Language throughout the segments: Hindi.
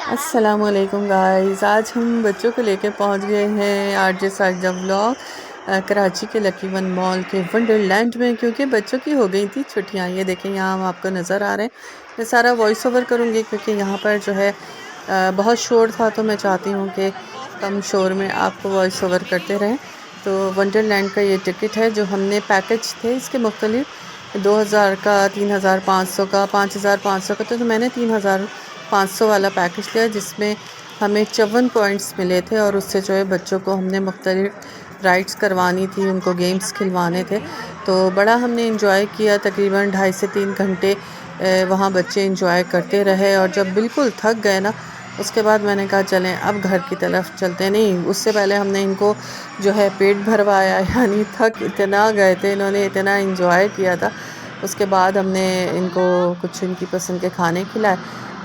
अस्सलामुअलैकुम गाइस। आज हम बच्चों को लेकर पहुंच गए हैं आरजे साजदा व्लॉग कराची के लकी वन मॉल के वंडरलैंड में, क्योंकि बच्चों की हो गई थी छुट्टियां। ये देखें, यहाँ हम आपको नज़र आ रहे हैं। मैं सारा वॉइस ओवर करूँगी क्योंकि यहाँ पर जो है बहुत शोर था, तो मैं चाहती हूँ कि कम शोर में आपको वॉइस ओवर करते रहें। तो वंडरलैंड का ये टिकट है जो हमने पैकेज थे इसके मुख्तलिफ 2000 का, 3500 का, 5500 का। तो मैंने 3500 वाला पैकेज लिया जिसमें हमें 54 पॉइंट्स मिले थे, और उससे जो है बच्चों को हमने मुख्तलिफ राइड्स करवानी थी, उनको गेम्स खिलवाने थे। तो बड़ा हमने इंजॉय किया, तकरीबन 2.5 से 3 घंटे वहाँ बच्चे इंजॉय करते रहे। और जब बिल्कुल थक गए ना, उसके बाद मैंने कहा चलें अब घर की तरफ चलते। नहीं, उससे पहले हमने इनको जो है पेट भरवाया, यानी थक इतना गए थे, इन्होंने इतना इंजॉय किया था। उसके बाद हमने इनको कुछ इनकी पसंद के खाने खिलाए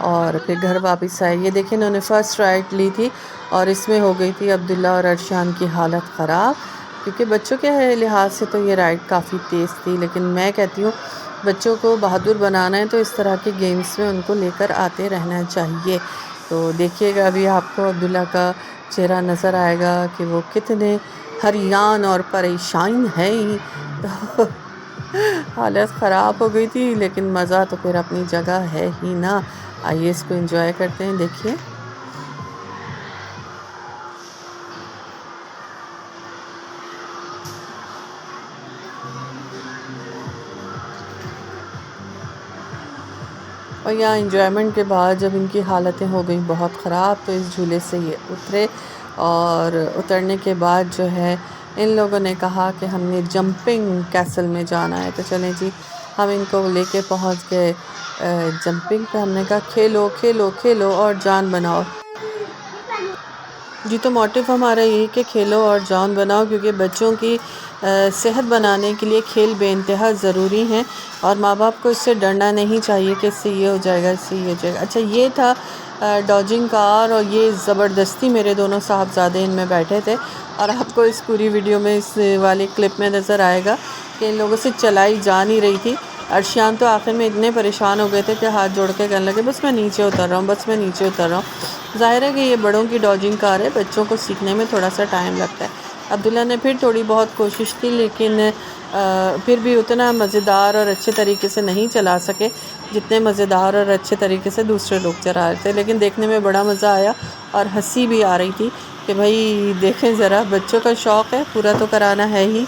और फिर घर वापस आए। ये देखें, इन्होंने फ़र्स्ट राइड ली थी और इसमें हो गई थी अब्दुल्ला और अर्शान की हालत ख़राब, क्योंकि बच्चों के लिहाज से तो ये राइड काफ़ी तेज़ थी। लेकिन मैं कहती हूँ बच्चों को बहादुर बनाना है तो इस तरह के गेम्स में उनको लेकर आते रहना चाहिए। तो देखिएगा, अभी आपको अब्दुल्ला का चेहरा नज़र आएगा कि वो कितने हरियान और परेशान है। तो हालत ख़राब हो गई थी, लेकिन मज़ा तो फिर अपनी जगह है ही ना। आइए इसको एंजॉय करते हैं। देखिए, और यहाँ इंजॉयमेंट के बाद जब इनकी हालतें हो गई बहुत ख़राब, तो इस झूले से ये उतरे। और उतरने के बाद जो है इन लोगों ने कहा कि हमने जंपिंग कैसल में जाना है। तो चलें जी, हम इनको लेके पहुँच गए जंपिंग पे। हमने कहा खेलो खेलो खेलो और जान बनाओ जी। तो मोटिव हमारा यही कि खेलो और जान बनाओ, क्योंकि बच्चों की सेहत बनाने के लिए खेल बेइंतहा ज़रूरी हैं। और माँ बाप को इससे डरना नहीं चाहिए कि इससे ये हो जाएगा, इससे ये हो जाएगा। अच्छा, ये था डॉजिंग कार, और ये ज़बरदस्ती मेरे दोनों साहबजादे इनमें बैठे थे। और आपको इस पूरी वीडियो में, इस वाले क्लिप में नज़र आएगा कि इन लोगों से चलाई जा नहीं रही थी। अर्शियान तो आखिर में इतने परेशान हो गए थे कि हाथ जोड़ के कहने लगे बस मैं नीचे उतर रहा हूँ, बस मैं नीचे उतर रहा हूँ। ज़ाहिर है कि ये बड़ों की डॉजिंग कार है, बच्चों को सीखने में थोड़ा सा टाइम लगता है। अब्दुल्ला ने फिर थोड़ी बहुत कोशिश की, लेकिन फिर भी उतना मज़ेदार और अच्छे तरीके से नहीं चला सके जितने मज़ेदार और अच्छे तरीके से दूसरे लोग चला रहे थे। लेकिन देखने में बड़ा मज़ा आया और हंसी भी आ रही थी कि भाई देखें ज़रा, बच्चों का शौक़ है, पूरा तो कराना है ही।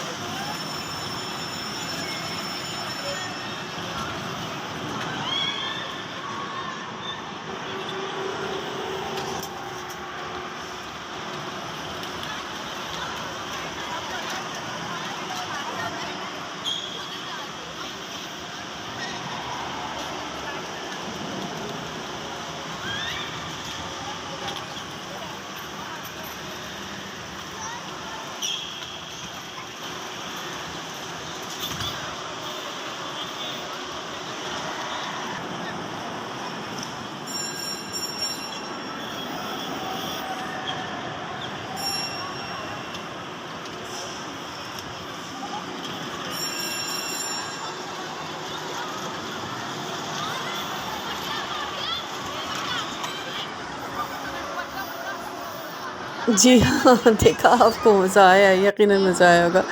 जी हाँ, देखा, आपको मज़ा आया, यकीनन मज़ा आया होगा।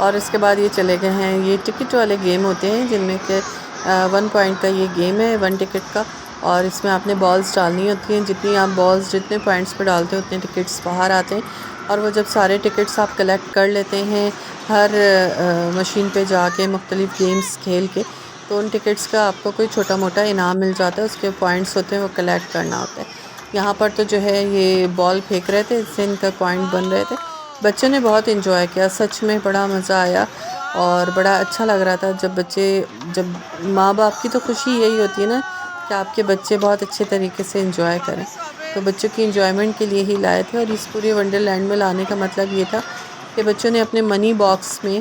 और इसके बाद ये चले गए हैं, ये टिकट वाले गेम होते हैं जिनमें के 1 पॉइंट का ये गेम है, 1 टिकट का। और इसमें आपने बॉल्स डालनी होती हैं, जितनी आप बॉल्स जितने पॉइंट्स पे डालते हैं उतने टिकट्स बाहर आते हैं। और वो जब सारे टिकट्स आप कलेक्ट कर लेते हैं हर मशीन पे जाके मुख्तलिफ़ गेम्स खेल के, तो उन टिकट्स का आपको कोई छोटा मोटा इनाम मिल जाता है। उसके पॉइंट्स होते हैं, वो कलेक्ट करना होता है। यहाँ पर तो जो है ये बॉल फेंक रहे थे, इससे इनका पॉइंट बन रहे थे। बच्चों ने बहुत इन्जॉय किया, सच में बड़ा मज़ा आया और बड़ा अच्छा लग रहा था। जब माँ बाप की तो खुशी यही होती है ना कि आपके बच्चे बहुत अच्छे तरीके से इन्जॉय करें। तो बच्चों की इन्जॉयमेंट के लिए ही लाए थे। और इस पूरे वंडरलैंड में लाने का मतलब ये था कि बच्चों ने अपने मनी बॉक्स में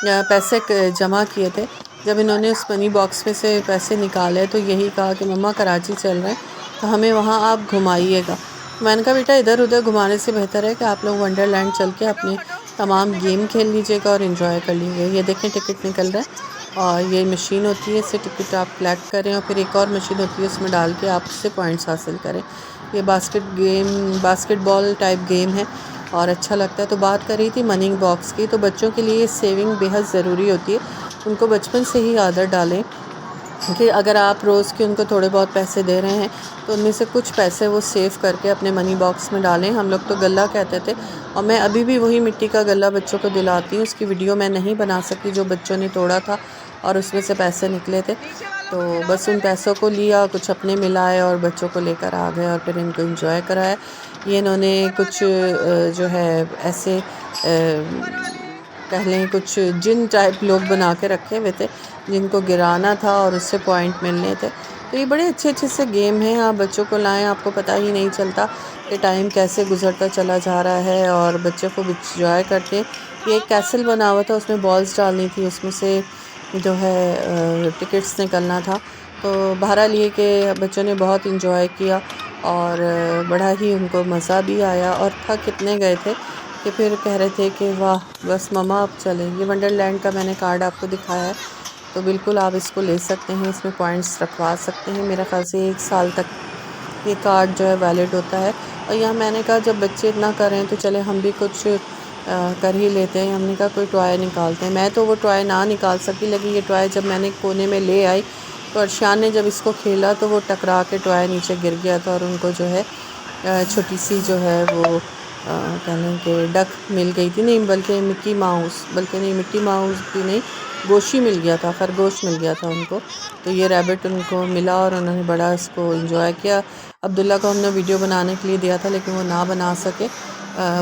पैसे जमा किए थे। जब इन्होंने उस मनी बॉक्स में से पैसे निकाले तो यही कहा कि मम्मा कराची चल रहे हैं, तो हमें वहाँ आप घुमाइएगा। मैंने कहा बेटा, इधर उधर घुमाने से बेहतर है कि आप लोग वंडरलैंड चल के अपने तमाम गेम खेल लीजिएगा और इन्जॉय कर लीजिएगा। ये देखें, टिकट निकल रहा है। और ये मशीन होती है, इससे टिकट आप कलेक्ट करें और फिर एक और मशीन होती है, उसमें डाल के आप उससे पॉइंट्स हासिल करें। ये बास्केटबॉल टाइप गेम है और अच्छा लगता है। तो बात कर रही थी मनी बॉक्स की, तो बच्चों के लिए सेविंग बेहद ज़रूरी होती है। उनको बचपन से ही आदत डालें कि अगर आप रोज़ के उनको थोड़े बहुत पैसे दे रहे हैं तो उनमें से कुछ पैसे वो सेव करके अपने मनी बॉक्स में डालें। हम लोग तो गल्ला कहते थे और मैं अभी भी वही मिट्टी का गल्ला बच्चों को दिलाती हूँ। उसकी वीडियो मैं नहीं बना सकी जो बच्चों ने तोड़ा था और उसमें से पैसे निकले थे, तो बस उन पैसों को लिया, कुछ अपने मिलाए और बच्चों को लेकर आ गए और फिर इनको एंजॉय कराया। ये इन्होंने कुछ जो है ऐसे कह लें कुछ जिन टाइप लोग बना के रखे हुए थे जिनको गिराना था और उससे पॉइंट मिलने थे। तो ये बड़े अच्छे अच्छे से गेम हैं, आप बच्चों को लाएं, आपको पता ही नहीं चलता कि टाइम कैसे गुजरता चला जा रहा है और बच्चे को इंजॉय करते हैं। ये एक कैसल बना हुआ था, उसमें बॉल्स डालनी थी, उसमें से जो है टिकट्स निकलना था। तो बहरहाल लिए कि बच्चों ने बहुत इंजॉय किया और बड़ा ही उनको मज़ा भी आया और थक कितने गए थे कि फिर कह रहे थे कि वाह बस मम्मा अब चलें। ये वंडरलैंड का मैंने कार्ड आपको दिखाया है, तो बिल्कुल आप इसको ले सकते हैं, इसमें पॉइंट्स रखवा सकते हैं। मेरा ख्याल से 1 साल तक ये कार्ड जो है वैलिड होता है। और यहाँ मैंने कहा जब बच्चे इतना कर रहे हैं तो चले हम भी कुछ कर ही लेते हैं। हमने कहा कोई टॉय निकालते हैं। मैं तो वो टॉय ना निकाल सकी, लेकिन ये टॉय जब मैंने कोने में ले आई तो अर्शान ने जब इसको खेला तो वो टकरा के टॉय नीचे गिर गया था और उनको जो है छोटी सी जो है वो कह लें कि डक मिल गई थी, नहीं बल्कि मिक्की माउस, बल्कि नहीं मिक्की माउस भी नहीं, गोशी मिल गया था, खरगोश मिल गया था उनको। तो ये रैबिट उनको मिला और उन्होंने बड़ा इसको एंजॉय किया। अब्दुल्ला को हमने वीडियो बनाने के लिए दिया था लेकिन वो ना बना सके,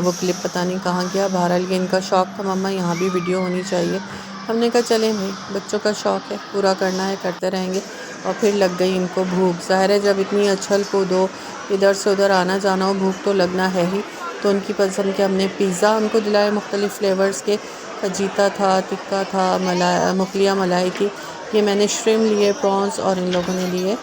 वो क्लिप पता नहीं कहाँ गया। बहरहाल ये इनका शौक़ था मम्मा यहाँ भी वीडियो होनी चाहिए। हमने कहा चलें भाई, बच्चों का शौक़ है, पूरा करना है, करते रहेंगे। और फिर लग गई इनको भूख। ज़ाहिर है जब इतनी उछल कूदो, इधर से उधर आना जाना हो, भूख तो लगना है ही। तो उनकी पसंद के हमने पिज़्ज़ा उनको दिलाए मुख्तलिफ़ फ्लेवर्स के, फजीता था, टिक्का था, मुखलिया मलाई थी। ये मैंने श्रिम्प लिए, प्रॉन्स, और इन लोगों ने लिए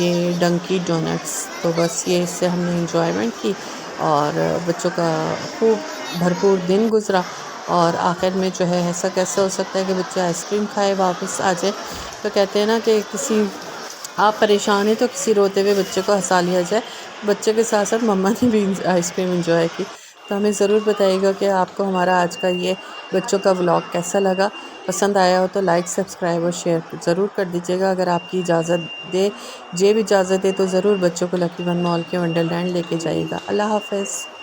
ये डंकी डोनट्स। तो बस ये इससे हमने इंजॉयमेंट की और बच्चों का खूब भरपूर दिन गुज़रा। और आखिर में जो है ऐसा कैसे हो सकता है कि बच्चे आइसक्रीम खाए वापस आ जाए। तो कहते हैं ना कि किसी आप परेशान हैं तो किसी रोते हुए बच्चे को हंसा लिया जाए। बच्चे के साथ साथ मम्मा ने भी आइसक्रीम एंजॉय की। तो हमें ज़रूर बताइएगा कि आपको हमारा आज का ये बच्चों का व्लॉग कैसा लगा। पसंद आया हो तो लाइक, सब्सक्राइब और शेयर ज़रूर कर दीजिएगा। अगर आपकी इजाज़त दे, जेब इजाज़त दे तो ज़रूर बच्चों को लकी वन मॉल के वंडरलैंड लेके जाइएगा। अल्लाह हाफ़िज़।